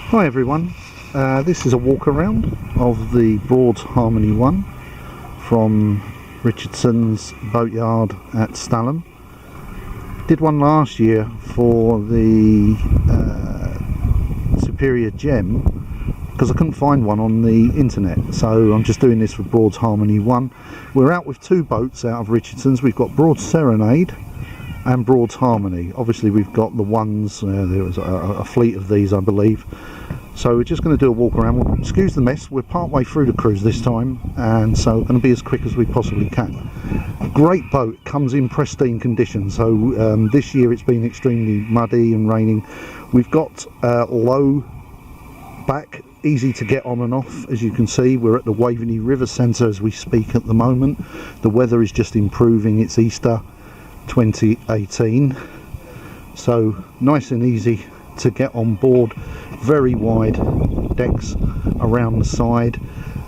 Hi everyone, this is a walk around of the Broads Harmony 1 from Richardson's boatyard at Stalham. Did one last year for the Superior Gem because I couldn't find one on the internet, so I'm just doing this for Broads Harmony 1. We're out with two boats out of Richardson's. We've got Broads Serenade and Broads Harmony. Obviously we've got the ones, there was a fleet of these I believe. So we're just going to do a walk around. We'll excuse the mess, we're part way through the cruise this time, and so we're going to be as quick as we possibly can. Great boat, comes in pristine condition. So this year it's been extremely muddy and raining. We've got low back, easy to get on and off. As you can see, we're at the Waveney River Centre as we speak at the moment. The weather is just improving. It's Easter 2018, so nice and easy to get on board. Very wide decks around the side.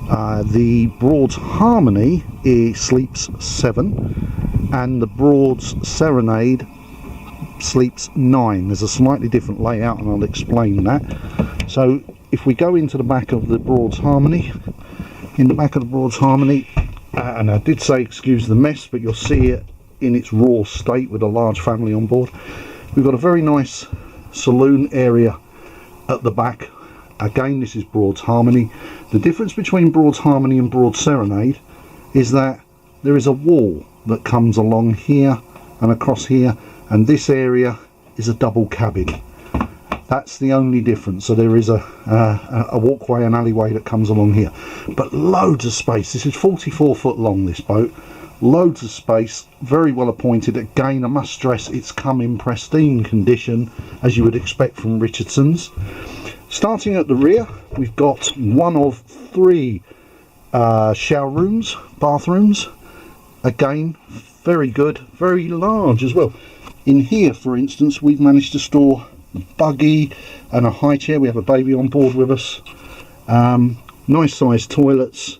The Broads Harmony sleeps 7 and the Broads Serenade sleeps 9. There's a slightly different layout and I'll explain that. So if we go into the back of the Broads Harmony, in the back of the Broads Harmony, and I did say excuse the mess, but you'll see it in its raw state with a large family on board. We've got a very nice saloon area at the back. Again, this is Broads Harmony. The difference between Broads Harmony and Broads Serenade is that there is a wall that comes along here and across here, and this area is a double cabin. That's the only difference. So there is a walkway and alleyway that comes along here, but loads of space. This is 44 foot long, this boat. Loads of space, very well appointed. Again, I must stress it's come in pristine condition as you would expect from Richardson's. Starting at the rear, we've got one of 3 shower rooms, bathrooms. Again, very good, very large as well. In here, for instance, we've managed to store a buggy and a high chair. We have a baby on board with us. Nice sized toilets.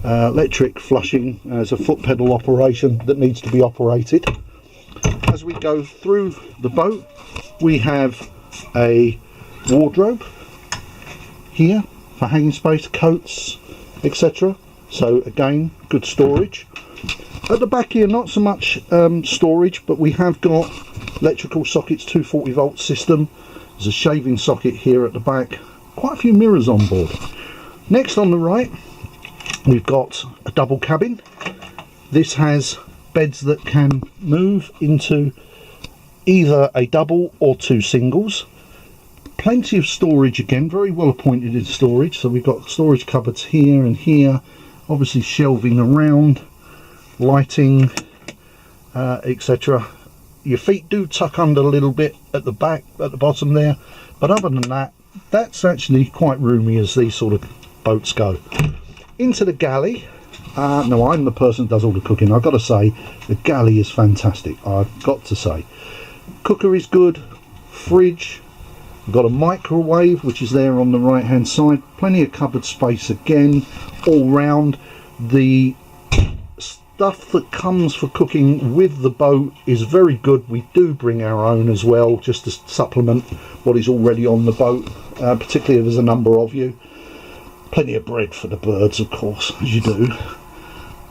Electric flushing as a foot pedal operation that needs to be operated. As we go through the boat, we have a wardrobe here for hanging space, coats, etc. So again, good storage. At the back here, not so much storage, but we have got electrical sockets, 240 volt system. There's a shaving socket here at the back. Quite a few mirrors on board. Next on the right, we've got a double cabin. This has beds that can move into either a double or 2 singles. Plenty of storage, again, very well appointed in storage. So we've got storage cupboards here and here, obviously shelving around, lighting, etc. Your feet do tuck under a little bit at the back, at the bottom there, but other than that, that's actually quite roomy as these sort of boats go. Into the galley. No, I'm the person that does all the cooking. I've got to say, the galley is fantastic. I've got to say. Cooker is good. Fridge. We've got a microwave, which is there on the right hand side. Plenty of cupboard space again, all round. The stuff that comes for cooking with the boat is very good. We do bring our own as well, just to supplement what is already on the boat, particularly if there's a number of you. Plenty of bread for the birds, of course, as you do.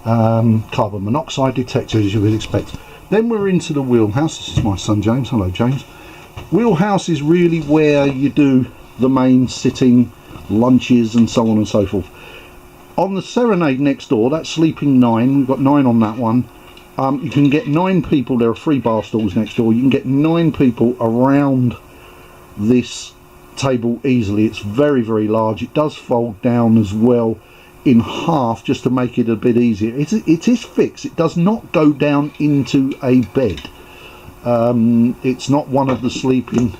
Carbon monoxide detector, as you would expect. Then we're into the wheelhouse. This is my son James. Hello, James. Wheelhouse is really where you do the main sitting, lunches, and so on and so forth. On the Serenade next door, that's sleeping 9. We've got 9 on that one. You can get 9 people. There are 3 bar stools next door. You can get 9 people around this table easily. It's very, very large. It does fold down as well in half just to make it a bit easier. It is fixed. It does not go down into a bed. It's not one of the sleeping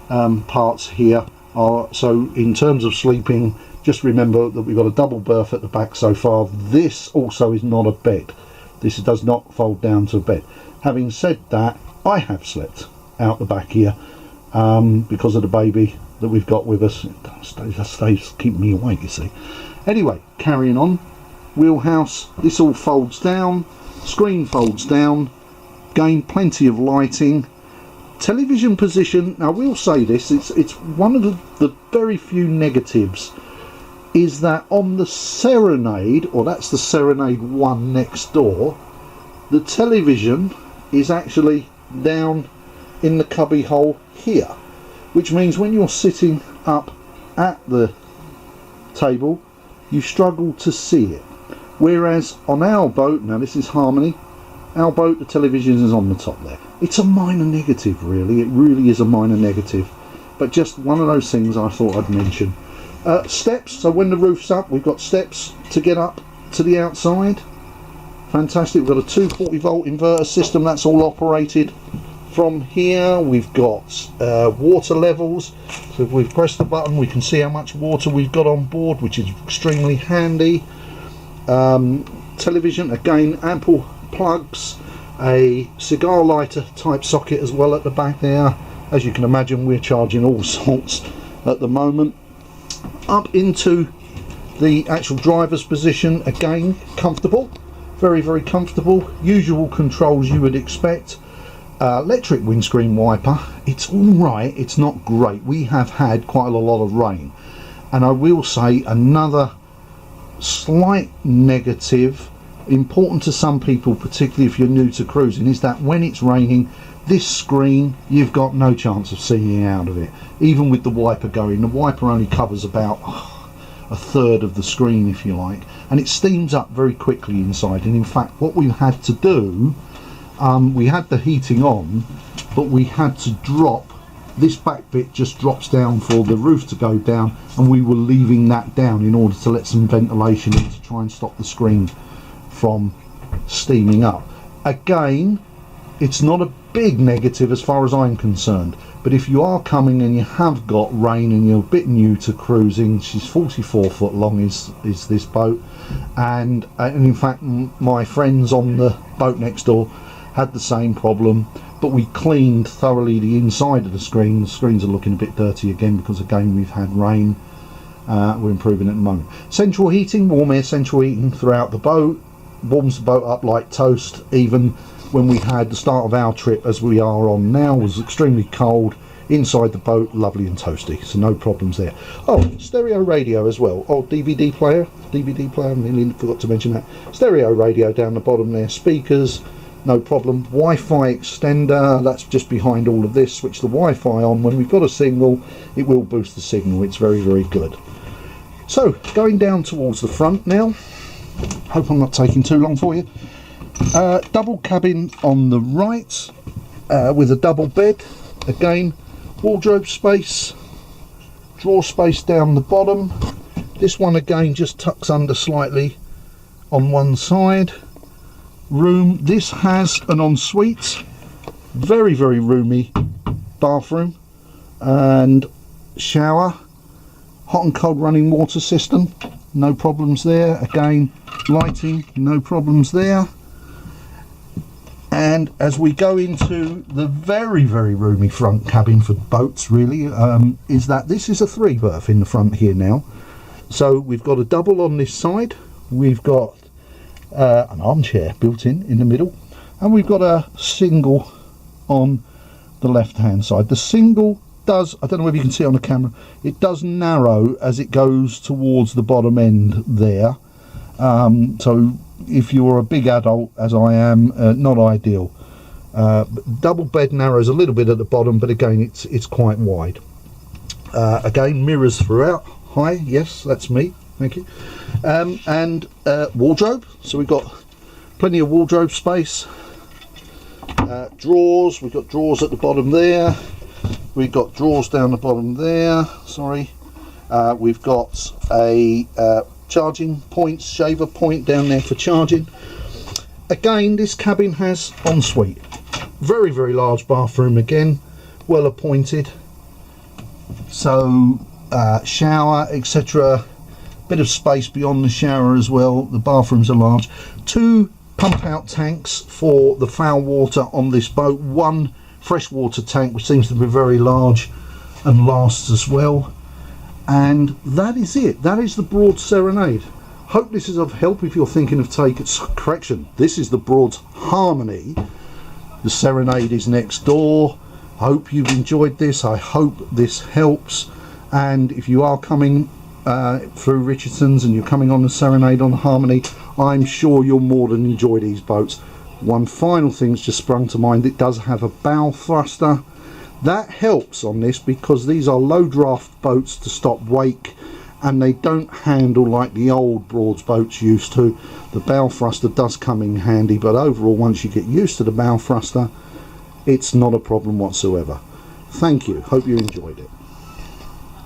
parts here. So in terms of sleeping, just remember that we've got a double berth at the back so far. This also is not a bed. This does not fold down to a bed. Having said that, I have slept out the back here because of the baby that we've got with us. That stays keeping me awake, you see. Anyway, carrying on. Wheelhouse, this all folds down. Screen folds down. Again, plenty of lighting. Television position, now we'll say this, it's one of the very few negatives, is that on the Serenade, or that's the Serenade 1 next door, the television is actually down in the cubby hole here, which means when you're sitting up at the table you struggle to see it, whereas on our boat, now this is Harmony, our boat, the television is on the top there. It's a minor negative, really, it really is a minor negative, but just one of those things I thought I'd mention. Steps, so when the roof's up we've got steps to get up to the outside. Fantastic. We've got a 240 volt inverter system, that's all operated from here. We've got water levels, so if we've pressed the button we can see how much water we've got on board, which is extremely handy. Television, again, ample plugs, a cigar lighter type socket as well at the back there. As you can imagine, we're charging all sorts at the moment. Up into the actual driver's position, again, comfortable, very, very comfortable. Usual controls you would expect. Electric windscreen wiper, it's all right, it's not great. We have had quite a lot of rain, and I will say another slight negative, important to some people, particularly if you're new to cruising, is that when it's raining, this screen, you've got no chance of seeing out of it. Even with the wiper going, the wiper only covers about a third of the screen, if you like, and it steams up very quickly inside. And in fact, what we had to do, we had the heating on, but we had to drop, this back bit just drops down for the roof to go down, and we were leaving that down in order to let some ventilation in to try and stop the screen from steaming up. Again, it's not a big negative as far as I'm concerned, but if you are coming and you have got rain and you're a bit new to cruising, she's 44 foot long is this boat, and in fact my friends on the boat next door had the same problem, but we cleaned thoroughly the inside of the screen. The screens are looking a bit dirty again because again we've had rain. We're improving at the moment. Central heating, warm air central heating throughout the boat, warms the boat up like toast. Even when we had the start of our trip, as we are on now, was extremely cold. Inside the boat, lovely and toasty, so no problems there. Oh, stereo radio as well. Oh, DVD player, I nearly forgot to mention that. Stereo radio down the bottom there, speakers, no problem. Wi-Fi extender, that's just behind all of this. Switch the Wi-Fi on. When we've got a signal, it will boost the signal. It's very, very good. So, going down towards the front now. Hope I'm not taking too long for you. Double cabin on the right, with a double bed. Again, wardrobe space, drawer space down the bottom. This one again just tucks under slightly on one side. Room, this has an ensuite, very, very roomy bathroom and shower, hot and cold running water system, no problems there. Again, lighting, no problems there. And as we go into the very, very roomy front cabin for boats, really, is that this is a 3 berth in the front here now. So we've got a double on this side, we've got an armchair built in the middle, and we've got a single on the left hand side. The single does, I don't know whether you can see it on the camera, it does narrow as it goes towards the bottom end there. So if you're a big adult, as I am, not ideal. Double bed narrows a little bit at the bottom, but again it's quite wide. Again, mirrors throughout. Hi, yes, that's me, thank you. And wardrobe, so we've got plenty of wardrobe space. Drawers, we've got drawers at the bottom there, we've got drawers down the bottom there, sorry. We've got a charging point, shaver point down there for charging. Again, this cabin has ensuite, very, very large bathroom, again, well appointed. So shower, etc. Bit of space beyond the shower as well. The bathrooms are large. 2 pump out tanks for the foul water on this boat. 1 freshwater tank, which seems to be very large and lasts as well. And that is it. That is the Broads Serenade. Hope this is of help if you're thinking of taking, correction, this is the Broads Harmony. The Serenade is next door. hope you've enjoyed this. I hope this helps, and if you are coming through Richardson's and you're coming on the Serenade on the Harmony, I'm sure you'll more than enjoy these boats. One final thing's just sprung to mind. It does have a bow thruster. That helps on this because these are low draft boats to stop wake, and they don't handle like the old Broads boats used to. The bow thruster does come in handy, but overall, once you get used to the bow thruster, it's not a problem whatsoever. Thank you. Hope you enjoyed it.